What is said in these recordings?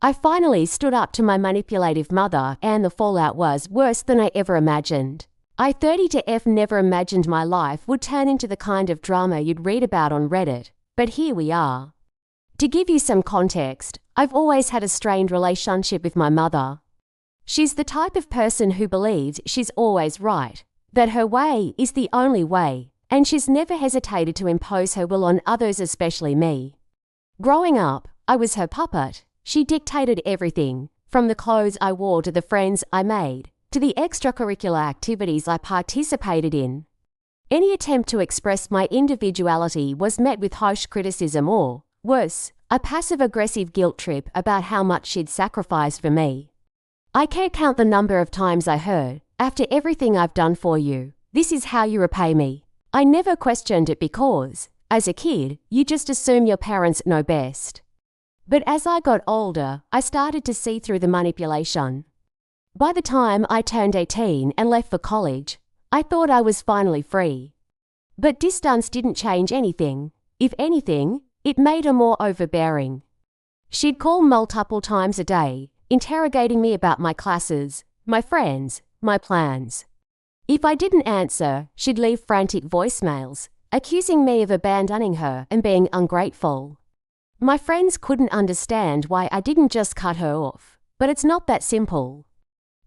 I finally stood up to my manipulative mother, and the fallout was worse than I ever imagined. I 30 to F never imagined my life would turn into the kind of drama you'd read about on Reddit, but here we are. To give you some context, I've always had a strained relationship with my mother. She's the type of person who believes she's always right, that her way is the only way, and she's never hesitated to impose her will on others, especially me. Growing up, I was her puppet. She dictated everything, from the clothes I wore to the friends I made, to the extracurricular activities I participated in. Any attempt to express my individuality was met with harsh criticism or, worse, a passive-aggressive guilt trip about how much she'd sacrificed for me. I can't count the number of times I heard, "After everything I've done for you, this is how you repay me." I never questioned it because, as a kid, you just assume your parents know best. But as I got older, I started to see through the manipulation. By the time I turned 18 and left for college, I thought I was finally free. But distance didn't change anything. If anything, it made her more overbearing. She'd call multiple times a day, interrogating me about my classes, my friends, my plans. If I didn't answer, she'd leave frantic voicemails, accusing me of abandoning her and being ungrateful. My friends couldn't understand why I didn't just cut her off, but it's not that simple.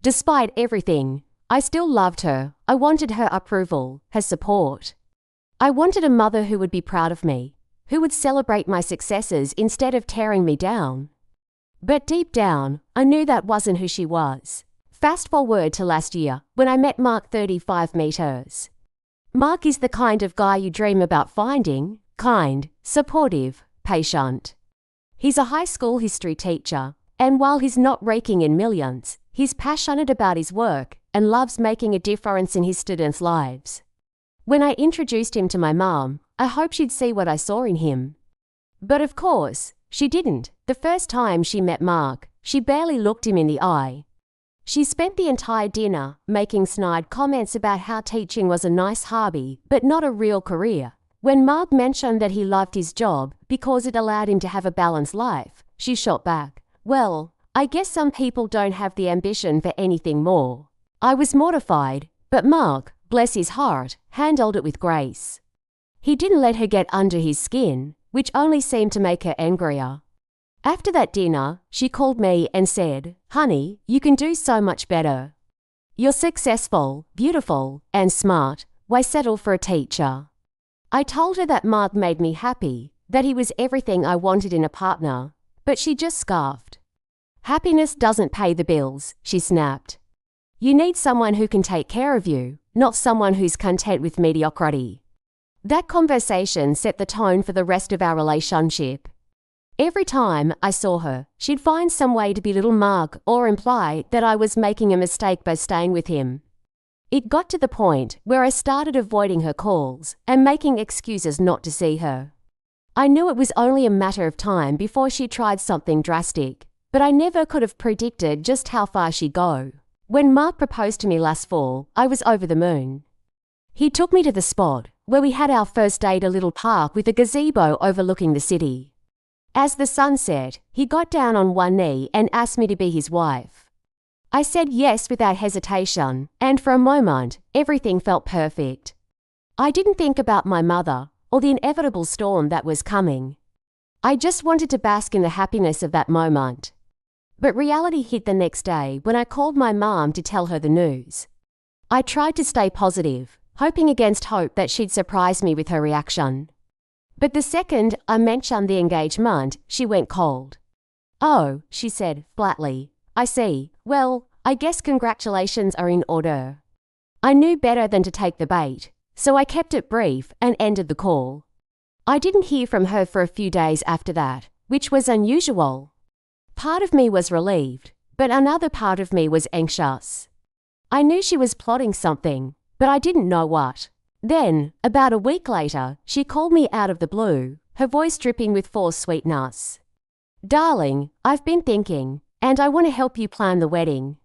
Despite everything, I still loved her. I wanted her approval, her support. I wanted a mother who would be proud of me, who would celebrate my successes instead of tearing me down. But deep down, I knew that wasn't who she was. Fast forward to last year, when I met Mark 35 meters. Mark is the kind of guy you dream about finding: kind, supportive, patient. He's a high school history teacher, and while he's not raking in millions, he's passionate about his work and loves making a difference in his students' lives. When I introduced him to my mom, I hoped she'd see what I saw in him. But of course, she didn't. The first time she met Mark, she barely looked him in the eye. She spent the entire dinner making snide comments about how teaching was a nice hobby, but not a real career. When Mark mentioned that he loved his job because it allowed him to have a balanced life, she shot back, "Well, I guess some people don't have the ambition for anything more." I was mortified, but Mark, bless his heart, handled it with grace. He didn't let her get under his skin, which only seemed to make her angrier. After that dinner, she called me and said, "Honey, you can do so much better. You're successful, beautiful, and smart. Why settle for a teacher?" I told her that Mark made me happy, that he was everything I wanted in a partner, but she just scoffed. "Happiness doesn't pay the bills," she snapped. "You need someone who can take care of you, not someone who's content with mediocrity." That conversation set the tone for the rest of our relationship. Every time I saw her, she'd find some way to belittle Mark or imply that I was making a mistake by staying with him. It got to the point where I started avoiding her calls and making excuses not to see her. I knew it was only a matter of time before she tried something drastic, but I never could have predicted just how far she'd go. When Mark proposed to me last fall, I was over the moon. He took me to the spot where we had our first date, a little park with a gazebo overlooking the city. As the sun set, he got down on one knee and asked me to be his wife. I said yes without hesitation, and for a moment, everything felt perfect. I didn't think about my mother or the inevitable storm that was coming. I just wanted to bask in the happiness of that moment. But reality hit the next day when I called my mom to tell her the news. I tried to stay positive, hoping against hope that she'd surprise me with her reaction. But the second I mentioned the engagement, she went cold. "Oh," she said flatly, "I see. Well, I guess congratulations are in order." I knew better than to take the bait, so I kept it brief and ended the call. I didn't hear from her for a few days after that, which was unusual. Part of me was relieved, but another part of me was anxious. I knew she was plotting something, but I didn't know what. Then, about a week later, she called me out of the blue, her voice dripping with forced sweetness. "Darling, I've been thinking, and I want to help you plan the wedding.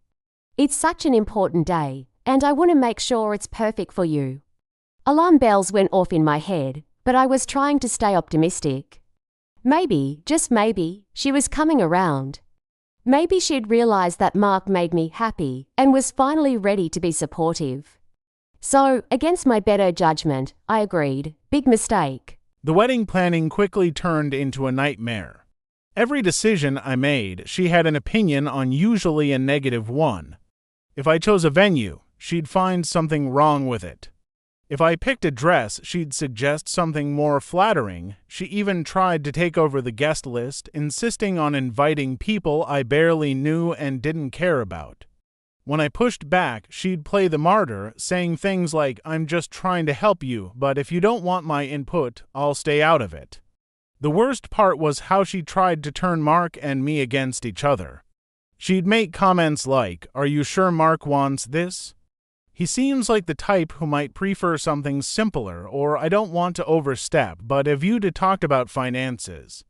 It's such an important day, and I want to make sure it's perfect for you." Alarm bells went off in my head, but I was trying to stay optimistic. Maybe, just maybe, she was coming around. Maybe she'd realized that Mark made me happy and was finally ready to be supportive. So, against my better judgment, I agreed. Big mistake. The wedding planning quickly turned into a nightmare. Every decision I made, she had an opinion on, usually a negative one. If I chose a venue, she'd find something wrong with it. If I picked a dress, she'd suggest something more flattering. She even tried to take over the guest list, insisting on inviting people I barely knew and didn't care about. When I pushed back, she'd play the martyr, saying things like, "I'm just trying to help you, but if you don't want my input, I'll stay out of it." The worst part was how she tried to turn Mark and me against each other. She'd make comments like, "Are you sure Mark wants this? He seems like the type who might prefer something simpler," or "I don't want to overstep, but have you talked about finances?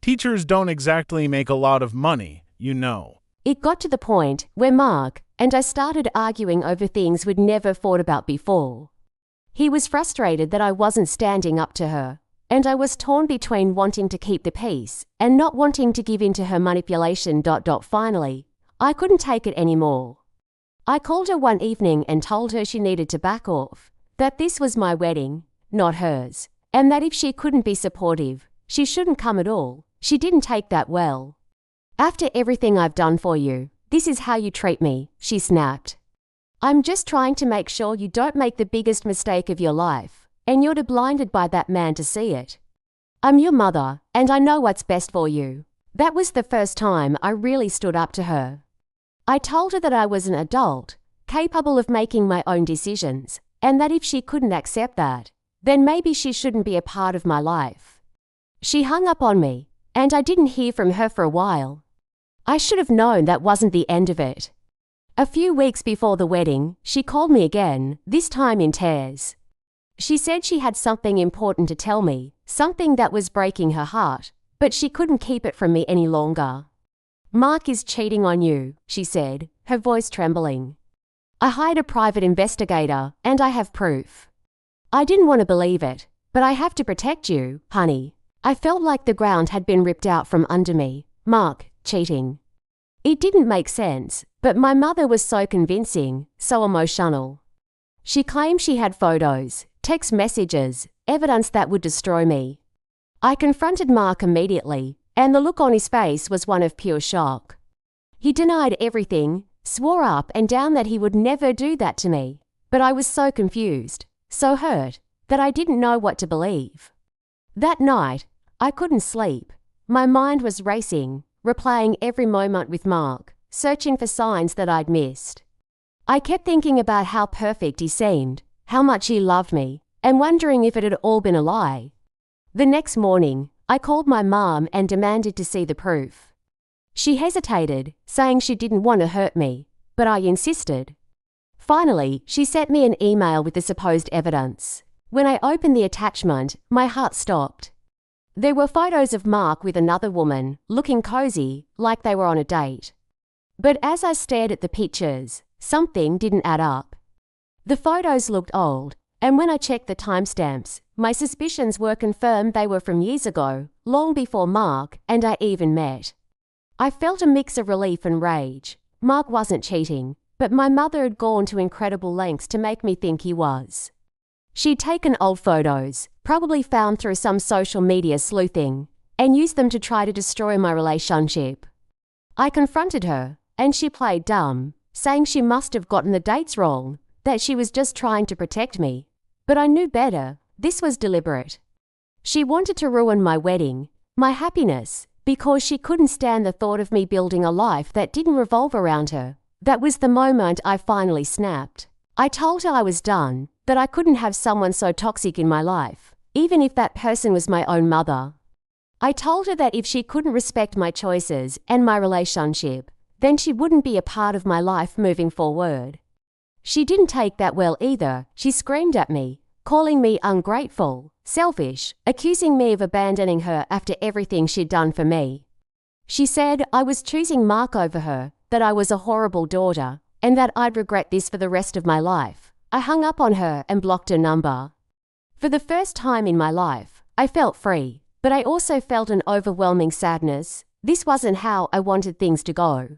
Teachers don't exactly make a lot of money, you know." It got to the point where Mark and I started arguing over things we'd never thought about before. He was frustrated that I wasn't standing up to her, and I was torn between wanting to keep the peace and not wanting to give in to her manipulation. Finally, I couldn't take it anymore. I called her one evening and told her she needed to back off, that this was my wedding, not hers, and that if she couldn't be supportive, she shouldn't come at all. She didn't take that well. "After everything I've done for you, this is how you treat me," she snapped. "I'm just trying to make sure you don't make the biggest mistake of your life, and you're too blinded by that man to see it. I'm your mother, and I know what's best for you." That was the first time I really stood up to her. I told her that I was an adult, capable of making my own decisions, and that if she couldn't accept that, then maybe she shouldn't be a part of my life. She hung up on me, and I didn't hear from her for a while. I should have known that wasn't the end of it. A few weeks before the wedding, she called me again, this time in tears. She said she had something important to tell me, something that was breaking her heart, but she couldn't keep it from me any longer. "Mark is cheating on you," she said, her voice trembling. "I hired a private investigator, and I have proof." I didn't want to believe it, but I have to protect you, honey. I felt like the ground had been ripped out from under me. Mark, cheating. It didn't make sense, but my mother was so convincing, so emotional. She claimed she had photos, text messages, evidence that would destroy me. I confronted Mark immediately, and the look on his face was one of pure shock. He denied everything, swore up and down that he would never do that to me, but I was so confused, so hurt, that I didn't know what to believe. That night, I couldn't sleep. My mind was racing, replaying every moment with Mark, searching for signs that I'd missed. I kept thinking about how perfect he seemed, how much he loved me, and wondering if it had all been a lie. The next morning, I called my mom and demanded to see the proof. She hesitated, saying she didn't want to hurt me, but I insisted. Finally, she sent me an email with the supposed evidence. When I opened the attachment, my heart stopped. There were photos of Mark with another woman, looking cozy, like they were on a date. But as I stared at the pictures, something didn't add up. The photos looked old, and when I checked the timestamps, my suspicions were confirmed. They were from years ago, long before Mark and I even met. I felt a mix of relief and rage. Mark wasn't cheating, but my mother had gone to incredible lengths to make me think he was. She'd taken old photos, probably found through some social media sleuthing, and used them to try to destroy my relationship. I confronted her, and she played dumb, saying she must have gotten the dates wrong, that she was just trying to protect me. But I knew better. This was deliberate. She wanted to ruin my wedding, my happiness, because she couldn't stand the thought of me building a life that didn't revolve around her. That was the moment I finally snapped. I told her I was done, that I couldn't have someone so toxic in my life, even if that person was my own mother. I told her that if she couldn't respect my choices and my relationship, then she wouldn't be a part of my life moving forward. She didn't take that well either. She screamed at me, calling me ungrateful, selfish, accusing me of abandoning her after everything she'd done for me. She said I was choosing Mark over her, that I was a horrible daughter, and that I'd regret this for the rest of my life. I hung up on her and blocked her number. For the first time in my life, I felt free, but I also felt an overwhelming sadness, This wasn't how I wanted things to go.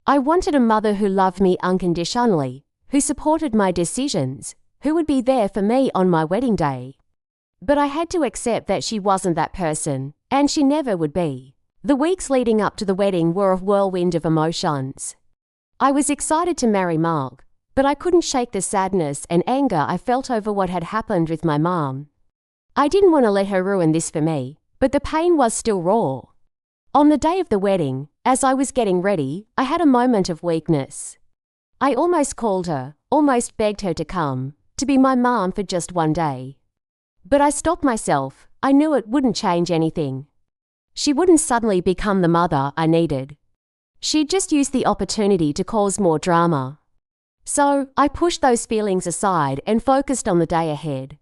I wanted a mother who loved me unconditionally, who supported my decisions, who would be there for me on my wedding day. But I had to accept that she wasn't that person, and she never would be. The weeks leading up to the wedding were a whirlwind of emotions. I was excited to marry Mark, but I couldn't shake the sadness and anger I felt over what had happened with my mom. I didn't want to let her ruin this for me, but the pain was still raw. On the day of the wedding, as I was getting ready, I had a moment of weakness. I almost called her, almost begged her to come, to be my mom for just one day. But I stopped myself. I knew it wouldn't change anything. She wouldn't suddenly become the mother I needed. She'd just use the opportunity to cause more drama. So I pushed those feelings aside and focused on the day ahead.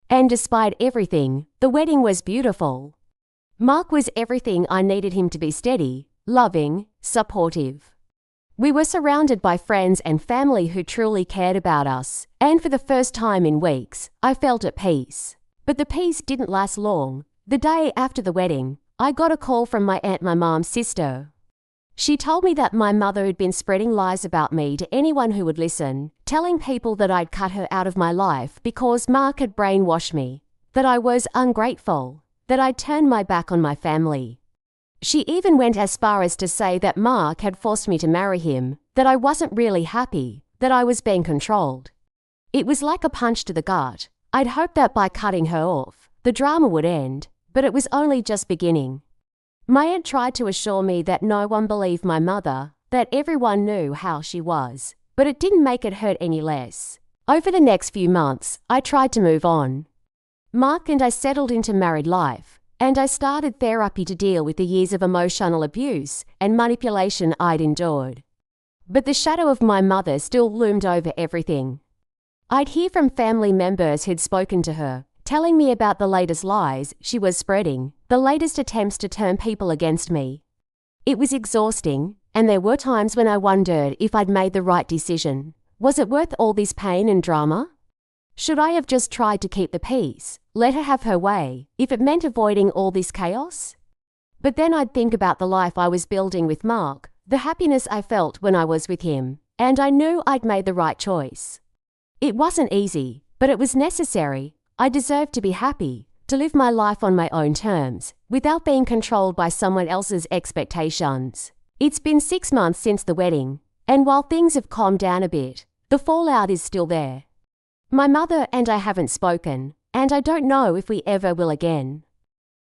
And despite everything, the wedding was beautiful. Mark was everything I needed him to be: steady, loving, supportive. We were surrounded by friends and family who truly cared about us, and for the first time in weeks, I felt at peace. But the peace didn't last long. The day after the wedding, I got a call from my aunt, my mom's sister. She told me that my mother had been spreading lies about me to anyone who would listen, telling people that I'd cut her out of my life because Mark had brainwashed me, that I was ungrateful, that I'd turned my back on my family. She even went as far as to say that Mark had forced me to marry him, that I wasn't really happy, that I was being controlled. It was like a punch to the gut. I'd hoped that by cutting her off, the drama would end, but it was only just beginning. My aunt tried to assure me that no one believed my mother, that everyone knew how she was, but it didn't make it hurt any less. Over the next few months, I tried to move on. Mark and I settled into married life, and I started therapy to deal with the years of emotional abuse and manipulation I'd endured. But the shadow of my mother still loomed over everything. I'd hear from family members who'd spoken to her, telling me about the latest lies she was spreading, the latest attempts to turn people against me. It was exhausting, and there were times when I wondered if I'd made the right decision. Was it worth all this pain and drama? Should I have just tried to keep the peace, let her have her way, if it meant avoiding all this chaos? But then I'd think about the life I was building with Mark, the happiness I felt when I was with him, and I knew I'd made the right choice. It wasn't easy, but it was necessary. I deserved to be happy, to live my life on my own terms, without being controlled by someone else's expectations. It's been 6 months since the wedding, and while things have calmed down a bit, the fallout is still there. My mother and I haven't spoken, and I don't know if we ever will again.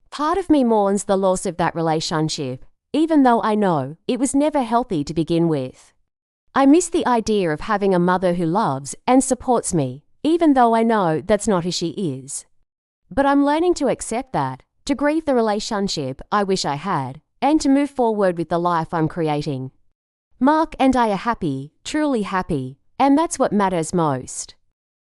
Part of me mourns the loss of that relationship, even though I know it was never healthy to begin with. I miss the idea of having a mother who loves and supports me, even though I know that's not who she is. But I'm learning to accept that, to grieve the relationship I wish I had, and to move forward with the life I'm creating. Mark and I are happy, truly happy, and that's what matters most.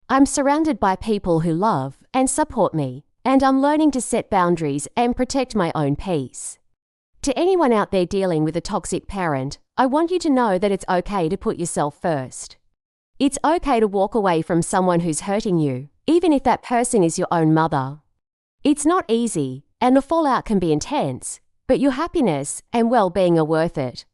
I'm surrounded by people who love and support me, and I'm learning to set boundaries and protect my own peace. To anyone out there dealing with a toxic parent, I want you to know that it's okay to put yourself first. It's okay to walk away from someone who's hurting you, even if that person is your own mother. It's not easy, and the fallout can be intense, but your happiness and well-being are worth it.